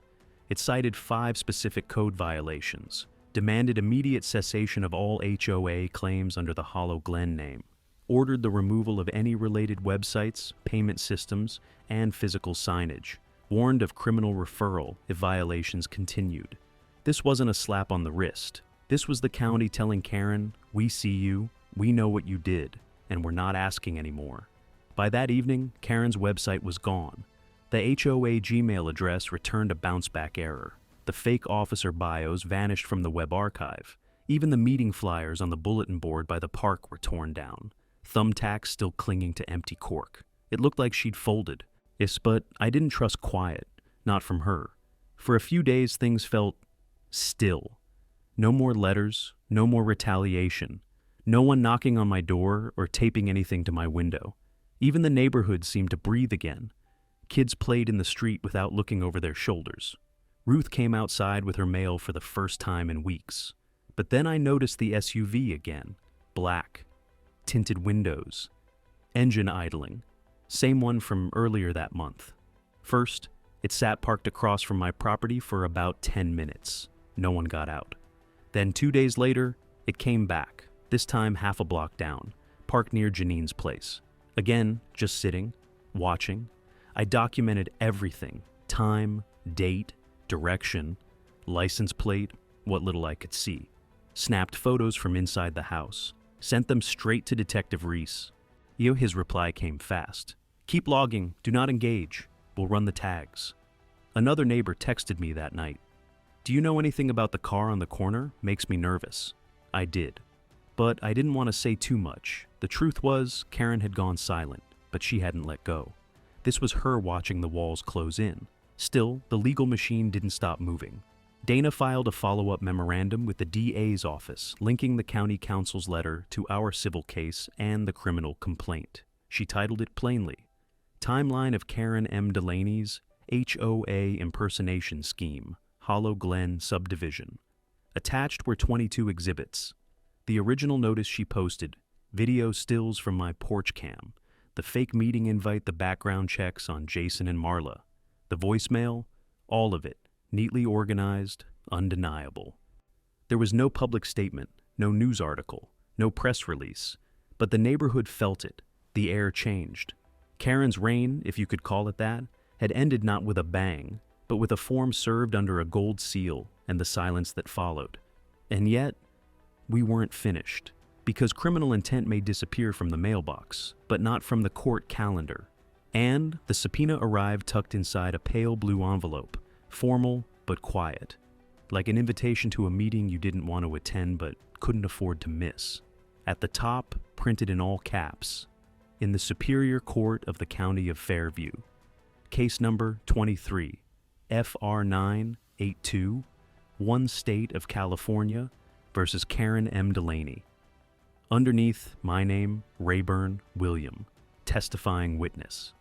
It cited 5 specific code violations, demanded immediate cessation of all HOA claims under the Hollow Glen name, ordered the removal of any related websites, payment systems, and physical signage, warned of criminal referral if violations continued. This wasn't a slap on the wrist. This was the county telling Karen, we see you, we know what you did, and we're not asking anymore. By that evening, Karen's website was gone. The HOA Gmail address returned a bounce-back error. The fake officer bios vanished from the web archive. Even the meeting flyers on the bulletin board by the park were torn down. Thumbtacks still clinging to empty cork. It looked like she'd folded. But I didn't trust quiet, not from her. For a few days, things felt still. No more letters, no more retaliation. No one knocking on my door or taping anything to my window. Even the neighborhood seemed to breathe again. Kids played in the street without looking over their shoulders. Ruth came outside with her mail for the first time in weeks. But then I noticed the SUV again. Black. Tinted windows. Engine idling. Same one from earlier that month. First, it sat parked across from my property for about 10 minutes. No one got out. Then 2 days later, it came back, this time half a block down, parked near Janine's place. Again, just sitting, watching. I documented everything: time, date, direction, license plate, what little I could see. Snapped photos from inside the house. Sent them straight to Detective Reese. His reply came fast. Keep logging, do not engage. We'll run the tags. Another neighbor texted me that night. Do you know anything about the car on the corner? Makes me nervous. I did. But I didn't want to say too much. The truth was, Karen had gone silent, but she hadn't let go. This was her watching the walls close in. Still, the legal machine didn't stop moving. Dana filed a follow-up memorandum with the DA's office, linking the county council's letter to our civil case and the criminal complaint. She titled it plainly, Timeline of Karen M. Delaney's HOA Impersonation Scheme, Hollow Glen Subdivision. Attached were 22 exhibits. The original notice she posted, video stills from my porch cam, the fake meeting invite, the background checks on Jason and Marla, the voicemail, all of it, neatly organized, undeniable. There was no public statement, no news article, no press release, but the neighborhood felt it. The air changed. Karen's reign, if you could call it that, had ended not with a bang, but with a form served under a gold seal and the silence that followed. And yet, we weren't finished, because criminal intent may disappear from the mailbox, but not from the court calendar. And the subpoena arrived tucked inside a pale blue envelope, formal but quiet, like an invitation to a meeting you didn't want to attend but couldn't afford to miss. At the top, printed in all caps, in the Superior Court of the County of Fairview, case number 23, FR 982, one state of California versus Karen M. Delaney. Underneath, my name, Rayburn William, testifying witness.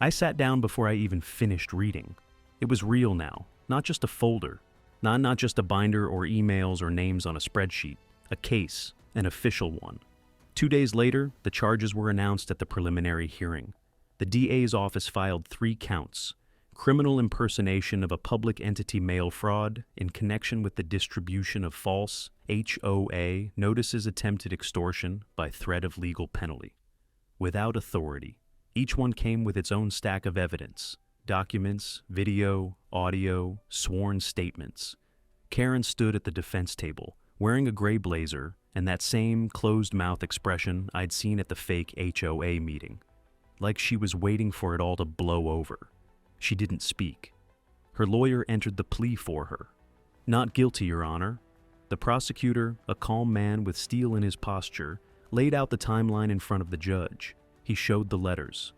I sat down before I even finished reading. It was real now, not just a folder, not just a binder or emails or names on a spreadsheet, a case, an official one. 2 days later, the charges were announced at the preliminary hearing. The DA's office filed 3 counts: criminal impersonation of a public entity mail fraud in connection with the distribution of false HOA notices, attempted extortion by threat of legal penalty. Without authority. Each one came with its own stack of evidence: documents, video, audio, sworn statements. Karen stood at the defense table, wearing a gray blazer and that same closed-mouth expression I'd seen at the fake HOA meeting, like she was waiting for it all to blow over. She didn't speak. Her lawyer entered the plea for her. Not guilty, Your Honor. The prosecutor, a calm man with steel in his posture, laid out the timeline in front of the judge. He showed the letters,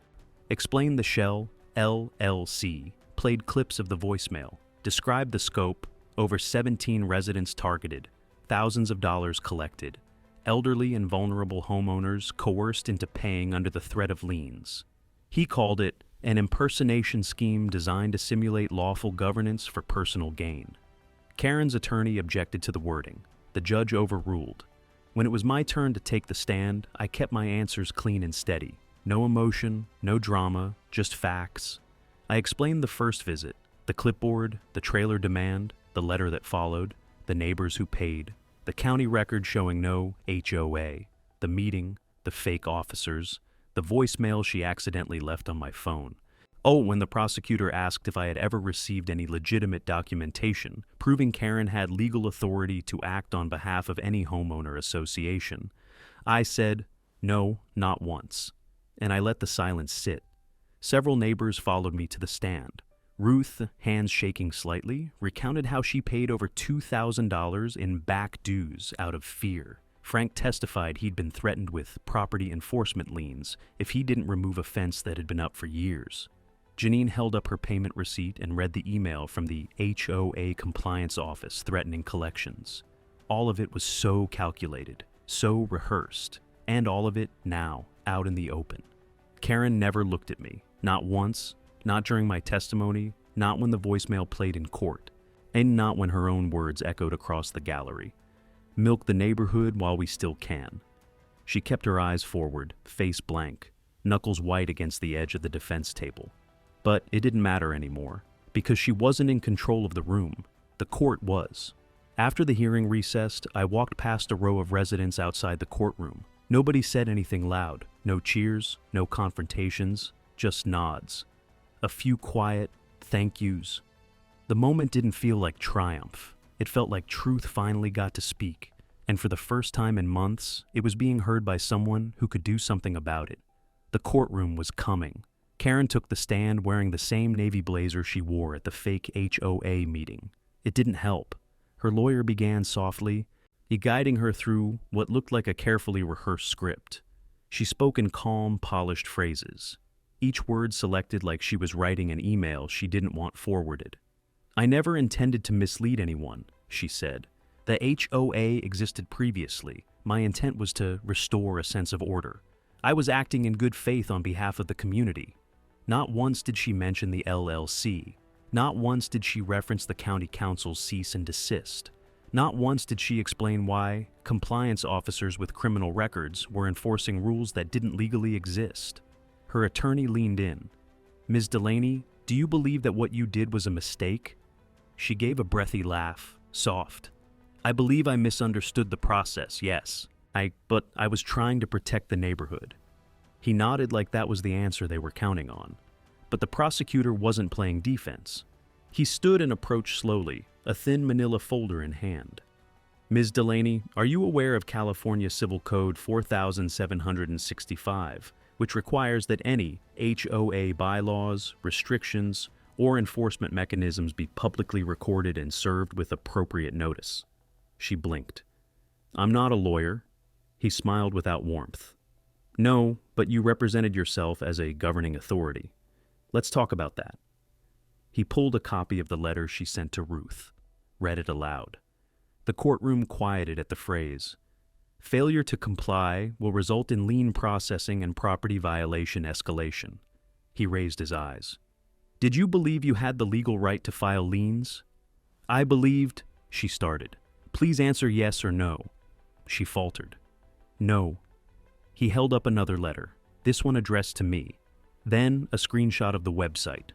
explained the shell, LLC, played clips of the voicemail, described the scope, over 17 residents targeted, thousands of dollars collected, elderly and vulnerable homeowners coerced into paying under the threat of liens. He called it an impersonation scheme designed to simulate lawful governance for personal gain. Karen's attorney objected to the wording. The judge overruled. When it was my turn to take the stand, I kept my answers clean and steady. No emotion, no drama, just facts. I explained the first visit, the clipboard, the trailer demand, the letter that followed, the neighbors who paid, the county record showing no HOA, the meeting, the fake officers, the voicemail she accidentally left on my phone. Oh, when the prosecutor asked if I had ever received any legitimate documentation proving Karen had legal authority to act on behalf of any homeowner association, I said, no, not once. And I let the silence sit. Several neighbors followed me to the stand. Ruth, hands shaking slightly, recounted how she paid over $2,000 in back dues out of fear. Frank testified he'd been threatened with property enforcement liens if he didn't remove a fence that had been up for years. Janine held up her payment receipt and read the email from the HOA compliance office threatening collections. All of it was so calculated, so rehearsed, and all of it now, out in the open. Karen never looked at me, not once, not during my testimony, not when the voicemail played in court, and not when her own words echoed across the gallery. Milk the neighborhood while we still can. She kept her eyes forward, face blank, knuckles white against the edge of the defense table. But it didn't matter anymore, because she wasn't in control of the room. The court was. After the hearing recessed, I walked past a row of residents outside the courtroom. Nobody said anything loud. No cheers, no confrontations, just nods. A few quiet thank yous. The moment didn't feel like triumph. It felt like truth finally got to speak, and for the first time in months, it was being heard by someone who could do something about it. The courtroom was coming. Karen took the stand wearing the same navy blazer she wore at the fake HOA meeting. It didn't help. Her lawyer began softly, guiding her through what looked like a carefully rehearsed script. She spoke in calm, polished phrases, each word selected like she was writing an email she didn't want forwarded. "I never intended to mislead anyone," she said. "The HOA existed previously. My intent was to restore a sense of order. I was acting in good faith on behalf of the community." Not once did she mention the LLC. Not once did she reference the county council's cease and desist. Not once did she explain why compliance officers with criminal records were enforcing rules that didn't legally exist. Her attorney leaned in. "Ms. Delaney, do you believe that what you did was a mistake?" She gave a breathy laugh, soft. "I believe I misunderstood the process, yes. But I was trying to protect the neighborhood." He nodded like that was the answer they were counting on. But the prosecutor wasn't playing defense. He stood and approached slowly, a thin manila folder in hand. "Ms. Delaney, are you aware of California Civil Code 4765, which requires that any HOA bylaws, restrictions, or enforcement mechanisms be publicly recorded and served with appropriate notice?" She blinked. "I'm not a lawyer." He smiled without warmth. "No, but you represented yourself as a governing authority. Let's talk about that." He pulled a copy of the letter she sent to Ruth, read it aloud. The courtroom quieted at the phrase, "Failure to comply will result in lien processing and property violation escalation." He raised his eyes. "Did you believe you had the legal right to file liens?" "I believed," she started. "Please answer yes or no." She faltered. "No." He held up another letter, this one addressed to me. Then a screenshot of the website,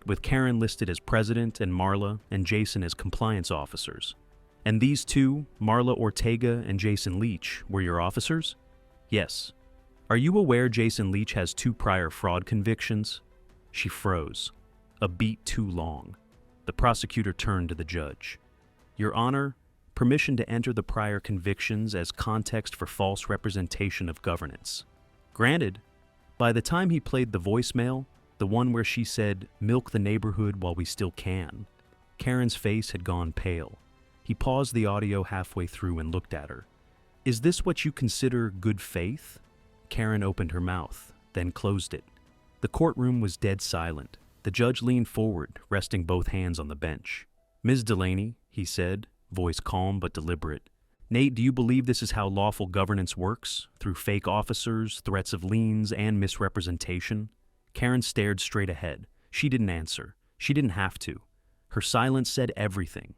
with Karen listed as president and Marla and Jason as compliance officers. "And these two, Marla Ortega and Jason Leach, were your officers?" "Yes." "Are you aware Jason Leach has 2 prior fraud convictions?" She froze, a beat too long. The prosecutor turned to the judge. "Your Honor, permission to enter the prior convictions as context for false representation of governance." "Granted." By the time he played the voicemail, the one where she said, "Milk the neighborhood while we still can," Karen's face had gone pale. He paused the audio halfway through and looked at her. "Is this what you consider good faith?" Karen opened her mouth, then closed it. The courtroom was dead silent. The judge leaned forward, resting both hands on the bench. "Ms. Delaney," he said, voice calm but deliberate. "Nate, do you believe this is how lawful governance works? Through fake officers, threats of liens, and misrepresentation?" Karen stared straight ahead. She didn't answer. She didn't have to. Her silence said everything.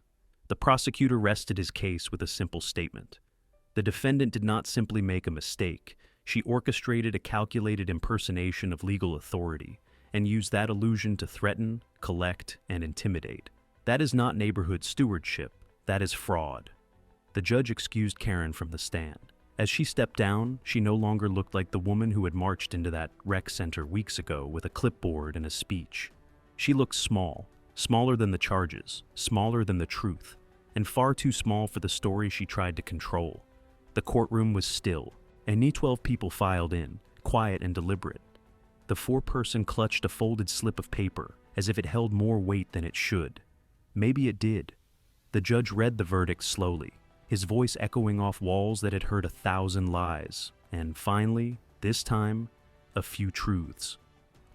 The prosecutor rested his case with a simple statement. The defendant did not simply make a mistake. She orchestrated a calculated impersonation of legal authority and used that illusion to threaten, collect, and intimidate. That is not neighborhood stewardship. That is fraud. The judge excused Karen from the stand. As she stepped down, she no longer looked like the woman who had marched into that rec center weeks ago with a clipboard and a speech. She looked small, smaller than the charges, smaller than the truth, and far too small for the story she tried to control. The courtroom was still, and 12 people filed in, quiet and deliberate. The 4-person clutched a folded slip of paper, as if it held more weight than it should. Maybe it did. The judge read the verdict slowly, his voice echoing off walls that had heard 1,000 lies, and finally, this time, a few truths.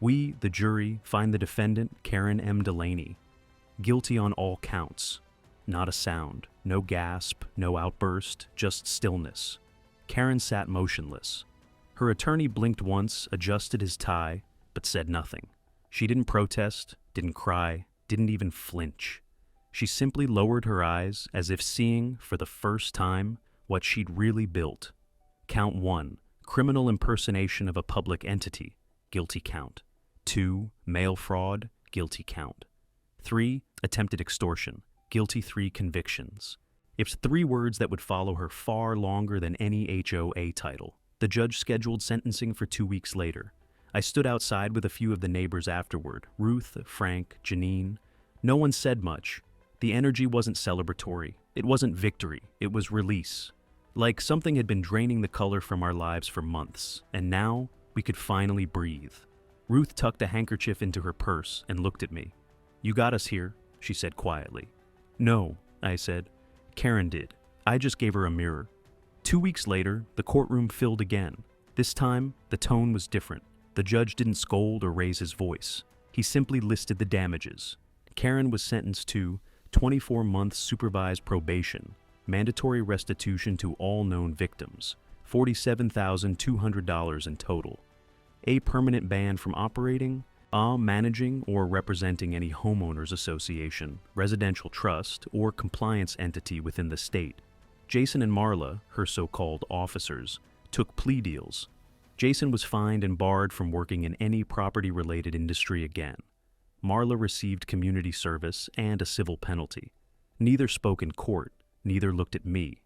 "We, the jury, find the defendant, Karen M. Delaney, guilty on all counts." Not a sound, no gasp, no outburst, just stillness. Karen sat motionless. Her attorney blinked once, adjusted his tie, but said nothing. She didn't protest, didn't cry, didn't even flinch. She simply lowered her eyes as if seeing, for the first time, what she'd really built. Count 1, criminal impersonation of a public entity, guilty count. 2, mail fraud, guilty count. 3, attempted extortion, guilty 3 convictions. It's 3 words that would follow her far longer than any HOA title. The judge scheduled sentencing for 2 weeks later. I stood outside with a few of the neighbors afterward, Ruth, Frank, Janine. No one said much. The energy wasn't celebratory. It wasn't victory. It was release. Like something had been draining the color from our lives for months, and now we could finally breathe. Ruth tucked a handkerchief into her purse and looked at me. "You got us here," she said quietly. "No," I said. "Karen did. I just gave her a mirror." 2 weeks later, the courtroom filled again. This time, the tone was different. The judge didn't scold or raise his voice. He simply listed the damages. Karen was sentenced to 24 months supervised probation, mandatory restitution to all known victims, $47,200 in total, a permanent ban from operating, managing or representing any homeowners association, residential trust, or compliance entity within the state. Jason and Marla, her so-called officers, took plea deals. Jason was fined and barred from working in any property-related industry again. Marla received community service and a civil penalty. Neither spoke in court, neither looked at me.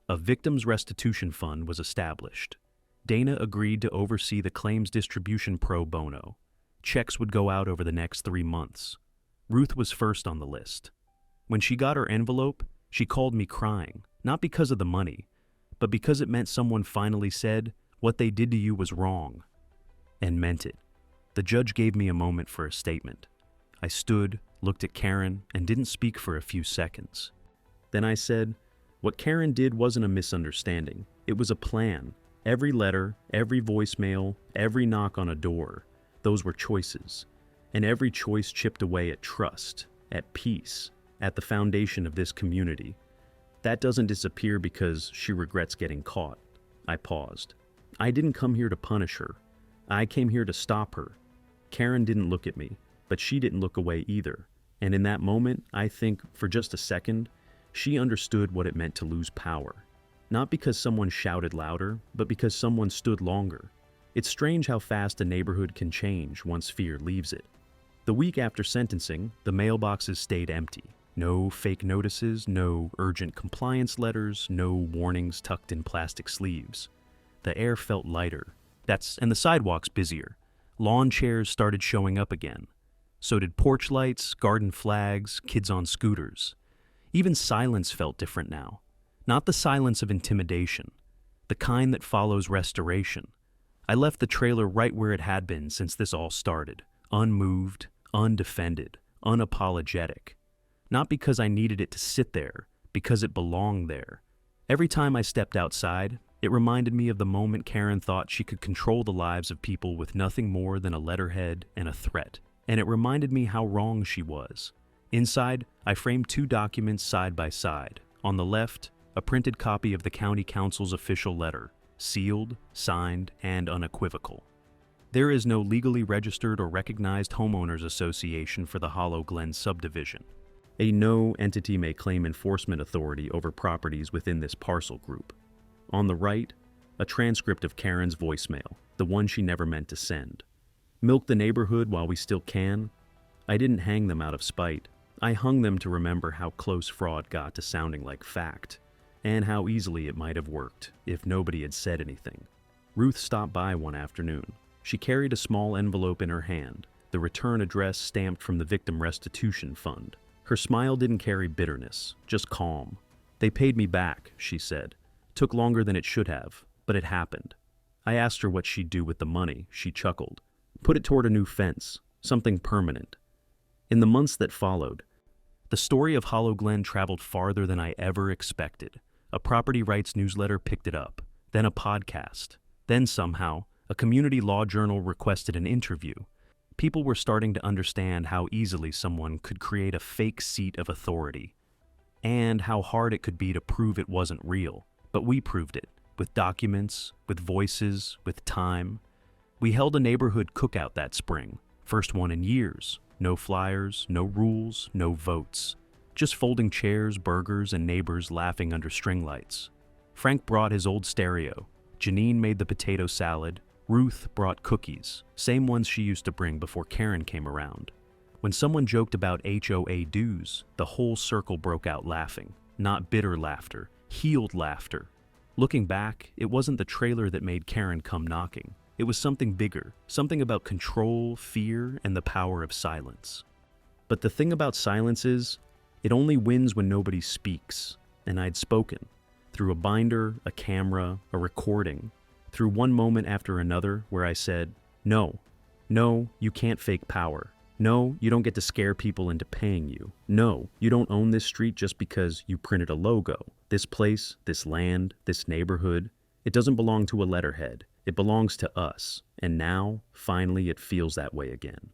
A victims' restitution fund was established. Dana agreed to oversee the claims distribution pro bono. Checks would go out over the next 3 months. Ruth was first on the list. When she got her envelope, she called me crying, not because of the money, but because it meant someone finally said, "What they did to you was wrong," and meant it. The judge gave me a moment for a statement. I stood, looked at Karen, and didn't speak for a few seconds. Then I said, "What Karen did wasn't a misunderstanding. It was a plan. Every letter, every voicemail, every knock on a door, those were choices. And every choice chipped away at trust, at peace, at the foundation of this community. That doesn't disappear because she regrets getting caught." I paused. I didn't come here to punish her. I came here to stop her. Karen didn't look at me, but she didn't look away either. And in that moment, I think, for just a second, she understood what it meant to lose power. Not because someone shouted louder, but because someone stood longer. It's strange how fast a neighborhood can change once fear leaves it. The week after sentencing, the mailboxes stayed empty. No fake notices, no urgent compliance letters, no warnings tucked in plastic sleeves. The air felt lighter. And the sidewalks busier. Lawn chairs started showing up again. So did porch lights, garden flags, kids on scooters. Even silence felt different now. Not the silence of intimidation, the kind that follows restoration. I left the trailer right where it had been since this all started, unmoved, undefended, unapologetic. Not because I needed it to sit there, because it belonged there. Every time I stepped outside, it reminded me of the moment Karen thought she could control the lives of people with nothing more than a letterhead and a threat. And it reminded me how wrong she was. Inside, I framed 2 documents side by side. On the left, a printed copy of the county council's official letter, sealed, signed, and unequivocal. There is no legally registered or recognized homeowners association for the Hollow Glen subdivision. No entity may claim enforcement authority over properties within this parcel group. On the right, a transcript of Karen's voicemail, the one she never meant to send. Milk the neighborhood while we still can. I didn't hang them out of spite. I hung them to remember how close fraud got to sounding like fact, and how easily it might have worked if nobody had said anything. Ruth stopped by one afternoon. She carried a small envelope in her hand, the return address stamped from the Victim Restitution Fund. Her smile didn't carry bitterness, just calm. "They paid me back," she said. "Took longer than it should have, but it happened." I asked her what she'd do with the money. She chuckled. "Put it toward a new fence, something permanent." In the months that followed, the story of Hollow Glen traveled farther than I ever expected. A property rights newsletter picked it up, then a podcast. Then somehow, a community law journal requested an interview. People were starting to understand how easily someone could create a fake seat of authority, and how hard it could be to prove it wasn't real. But we proved it, with documents, with voices, with time. We held a neighborhood cookout that spring, first one in years. No flyers, no rules, no votes. Just folding chairs, burgers, and neighbors laughing under string lights. Frank brought his old stereo. Janine made the potato salad. Ruth brought cookies, same ones she used to bring before Karen came around. When someone joked about HOA dues, the whole circle broke out laughing. Not bitter laughter, healed laughter. Looking back, it wasn't the trailer that made Karen come knocking. It was something bigger, something about control, fear, and the power of silence. But the thing about silence is, it only wins when nobody speaks, and I'd spoken. Through a binder, a camera, a recording, through one moment after another where I said, "No, you can't fake power. No, you don't get to scare people into paying you. No, you don't own this street just because you printed a logo. This place, this land, this neighborhood, it doesn't belong to a letterhead. It belongs to us. And now, finally, it feels that way again."